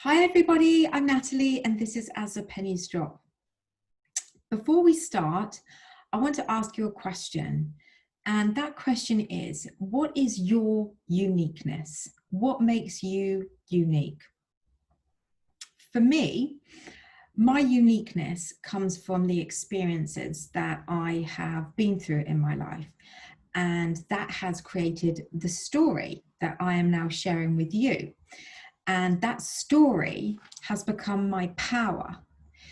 Hi everybody, I'm Natalie and this is As the Pennies Drop. Before we start, I want to ask you a question. And that question is, what is your uniqueness? What makes you unique? For me, my uniqueness comes from the experiences that I have been through in my life. And that has created the story that I am now sharing with you. And that story has become my power.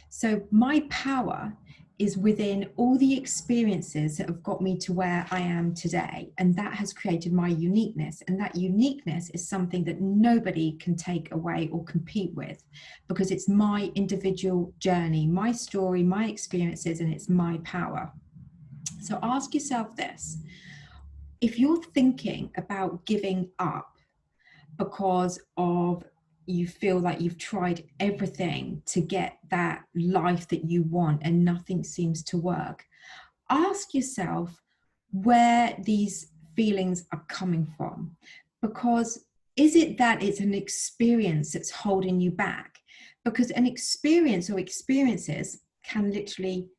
So my power is within all the experiences that have got me to where I am today. And that has created my uniqueness. And that uniqueness is something that nobody can take away or compete with, because it's my individual journey, my story, my experiences, and it's my power. So ask yourself this: if you're thinking about giving up because of you feel like you've tried everything to get that life that you want and nothing seems to work, ask yourself where these feelings are coming from. Because is it that it's an experience that's holding you back? Because an experience or experiences can literally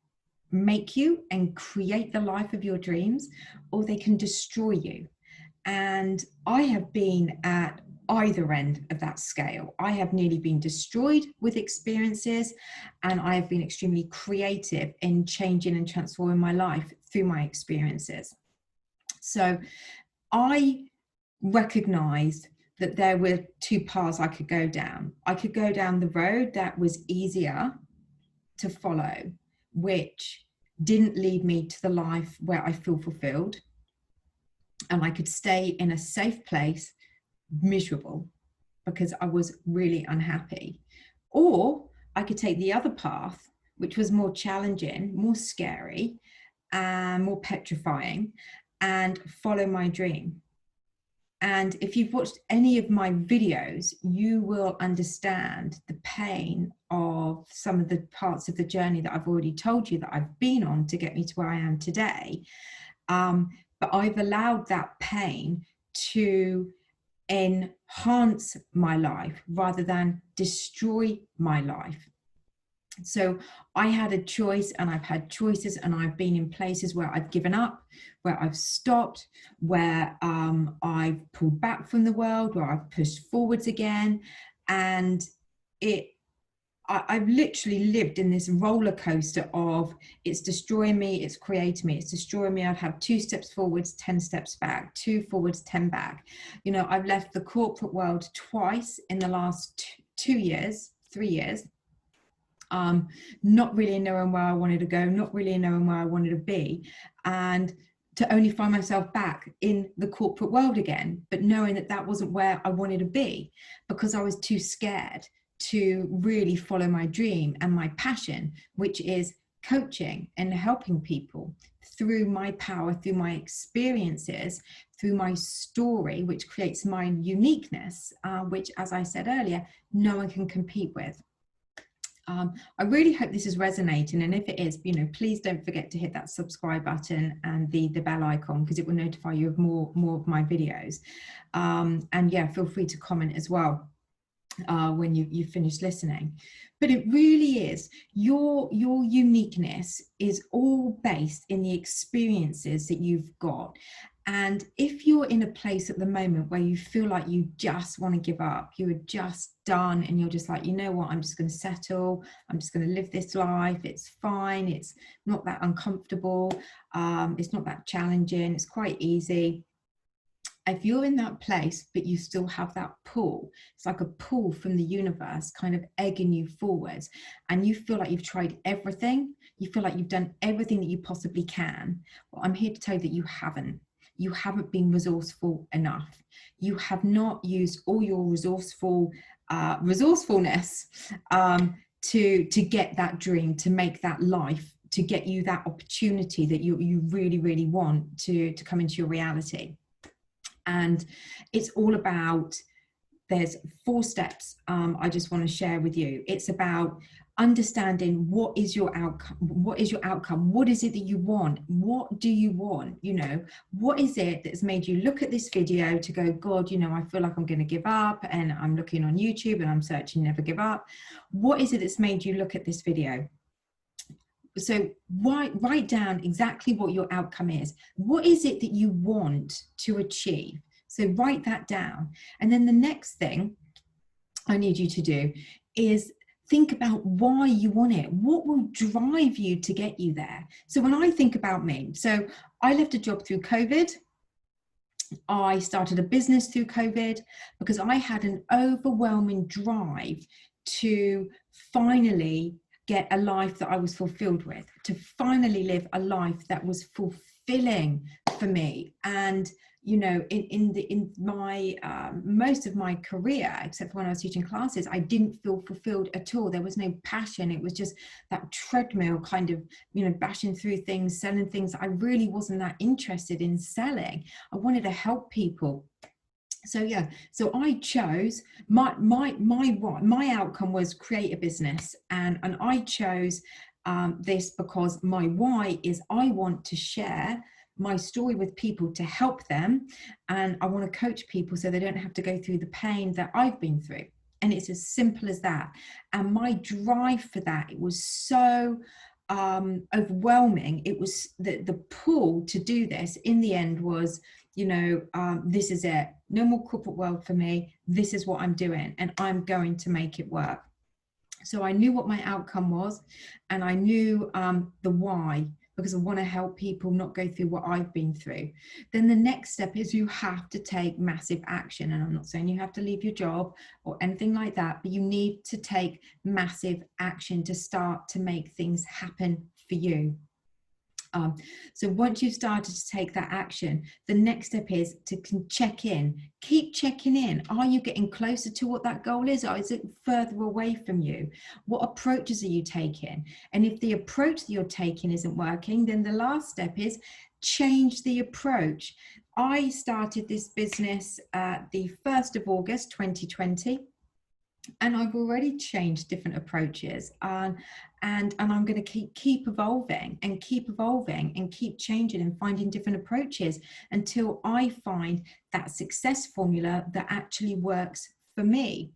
make you and create the life of your dreams, or they can destroy you. And I have been at either end of that scale. I have nearly been destroyed with experiences, and I have been extremely creative in changing and transforming my life through my experiences. So I recognized that there were two paths I could go down. I could go down the road that was easier to follow, which didn't lead me to the life where I feel fulfilled, and I could stay in a safe place miserable because I was really unhappy. Or I could take the other path, which was more challenging, more scary, and more petrifying, and follow my dream. And if you've watched any of my videos, you will understand the pain of some of the parts of the journey that I've already told you that I've been on to get me to where I am today. But I've allowed that pain to enhance my life rather than destroy my life. So I had a choice, and I've had choices, and I've been in places where I've given up, where I've stopped, where I've pulled back from the world, where I've pushed forwards again. And I've literally lived in this roller coaster of it's destroying me, it's creating me, it's destroying me. I've had 2 steps forwards, 10 steps back, 2 forwards, 10 back. You know, I've left the corporate world twice in the last 2 years, 3 years. Not really knowing where I wanted to go, not really knowing where I wanted to be, and to only find myself back in the corporate world again, but knowing that that wasn't where I wanted to be because I was too scared to really follow my dream and my passion, which is coaching and helping people through my power, through my experiences, through my story, which creates my uniqueness, which, as I said earlier, no one can compete with. I really hope this is resonating, and if it is, you know, please don't forget to hit that subscribe button and the bell icon, because it will notify you of more of my videos. And yeah, feel free to comment as well when you've finished listening. But it really is, your uniqueness is all based in the experiences that you've got. And if you're in a place at the moment where you feel like you just want to give up, you are just done, and you're just like, you know what, I'm just going to settle, I'm just going to live this life, it's fine, it's not that uncomfortable, it's not that challenging, it's quite easy. If you're in that place, but you still have that pull, it's like a pull from the universe kind of egging you forwards, and you feel like you've tried everything, you feel like you've done everything that you possibly can, well, I'm here to tell you that you haven't. You haven't been resourceful enough. You have not used all your resourcefulness to get that dream, to make that life, to get you that opportunity that you really, really want to come into your reality. And it's all about, there's 4 steps I just want to share with you. It's about understanding what is your outcome, what is it that you want, what do you want, what is it that's made you look at this video to go, God, I feel like I'm going to give up, and I'm looking on YouTube and I'm searching never give up. What is it that's made you look at this video? So write down exactly what your outcome is. What is it that you want to achieve? So write that down. And then the next thing I need you to do is think about why you want it. What will drive you to get you there? So when I think about me, so I left a job through COVID. I started a business through COVID because I had an overwhelming drive to finally get a life that I was fulfilled with, to finally live a life that was fulfilling for me. And in my most of my career, except for when I was teaching classes, I didn't feel fulfilled at all. There was no passion. It was just that treadmill kind of, bashing through things, selling things I really wasn't that interested in selling. I wanted to help people. So I chose my outcome was create a business, and I chose this because my why is I want to share my story with people to help them, and I want to coach people so they don't have to go through the pain that I've been through. And it's as simple as that. And my drive for that, it was so overwhelming. It was the pull to do this in the end was, this is it. No more corporate world for me. This is what I'm doing, and I'm going to make it work. So I knew what my outcome was, and I knew the why, because I want to help people not go through what I've been through. Then the next step is you have to take massive action. And I'm not saying you have to leave your job or anything like that, but you need to take massive action to start to make things happen for you. So once you've started to take that action, the next step is to check in. Keep checking in. Are you getting closer to what that goal is, or is it further away from you? What approaches are you taking? And if the approach that you're taking isn't working, then the last step is change the approach. I started this business the 1st of August 2020. And I've already changed different approaches, and I'm going to keep evolving and keep changing and finding different approaches until I find that success formula that actually works for me.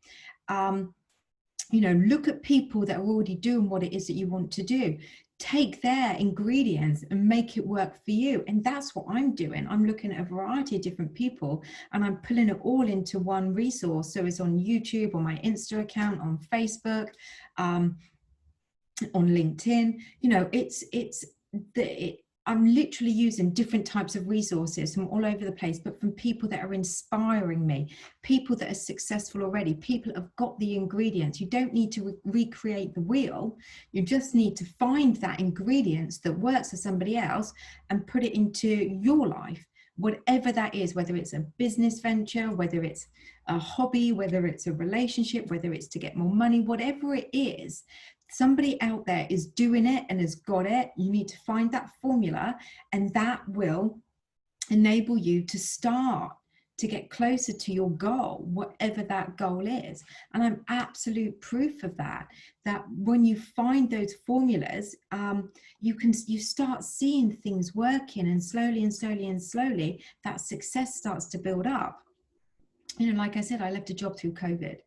Look at people that are already doing what it is that you want to do. Take their ingredients and make it work for you. And that's what I'm doing. I'm looking at a variety of different people and I'm pulling it all into one resource. So it's on YouTube, on my Insta account, on Facebook, on LinkedIn. I'm literally using different types of resources from all over the place, but from people that are inspiring me, people that are successful already, people that have got the ingredients. You don't need to recreate the wheel. You just need to find that ingredients that works for somebody else and put it into your life, whatever that is, whether it's a business venture, whether it's a hobby, whether it's a relationship, whether it's to get more money, whatever it is. Somebody out there is doing it and has got it. You need to find that formula, and that will enable you to start to get closer to your goal, whatever that goal is. And I'm absolute proof of that when you find those formulas, you start seeing things working, and slowly that success starts to build up. Like I said, I left a job through COVID.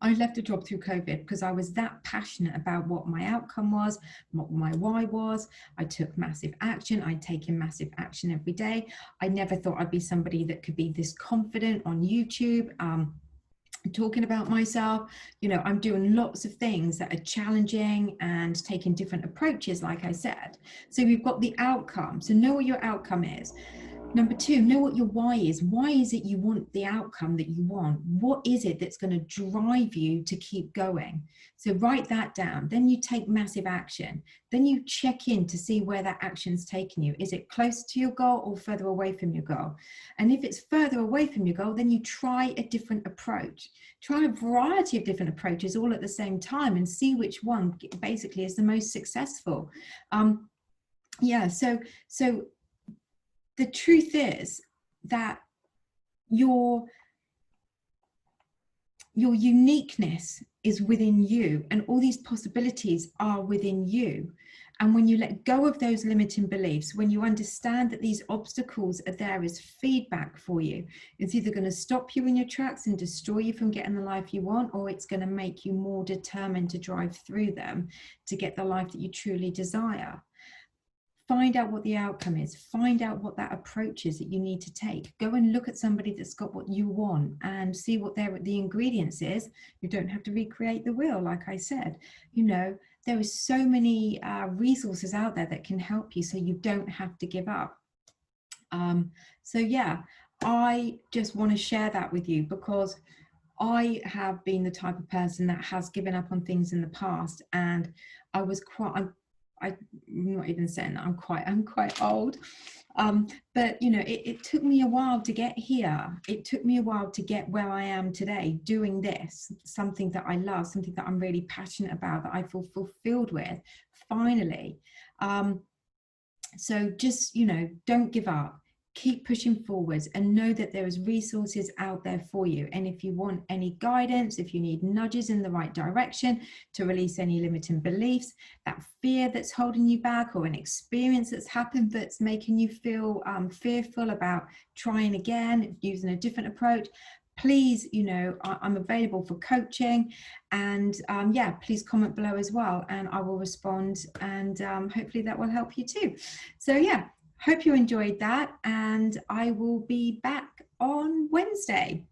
Because I was that passionate about what my outcome was, what my why was. I took massive action. I'd taken massive action every day. I never thought I'd be somebody that could be this confident on YouTube, talking about myself. I'm doing lots of things that are challenging and taking different approaches, like I said. So we've got the outcome. So know what your outcome is. Number 2, know what your why is. Why is it you want the outcome that you want? What is it that's going to drive you to keep going? So write that down. Then you take massive action. Then you check in to see where that action's taken you. Is it close to your goal or further away from your goal? And if it's further away from your goal, then you try a different approach. Try a variety of different approaches all at the same time and see which one basically is the most successful. So the truth is that your uniqueness is within you, and all these possibilities are within you. And when you let go of those limiting beliefs, when you understand that these obstacles are there as feedback for you, it's either going to stop you in your tracks and destroy you from getting the life you want, or it's going to make you more determined to drive through them to get the life that you truly desire. Find out what the outcome is. Find out what that approach is that you need to take. Go and look at somebody that's got what you want and see what the ingredients is. You don't have to recreate the wheel, like I said. You know, there is so many resources out there that can help you, so you don't have to give up. So yeah, I just want to share that with you, because I have been the type of person that has given up on things in the past, and I was I'm not even saying that I'm quite old, but you know, it took me a while to get here. It took me a while to get where I am today, doing this, something that I love, something that I'm really passionate about, that I feel fulfilled with, finally. So just, you know, don't give up. Keep pushing forwards and know that there is resources out there for you. And if you want any guidance, if you need nudges in the right direction to release any limiting beliefs, that fear that's holding you back, or an experience that's happened that's making you feel fearful about trying again, using a different approach, please, you know, I'm available for coaching, and yeah, please comment below as well, and I will respond, and hopefully that will help you too. So yeah, hope you enjoyed that, and I will be back on Wednesday.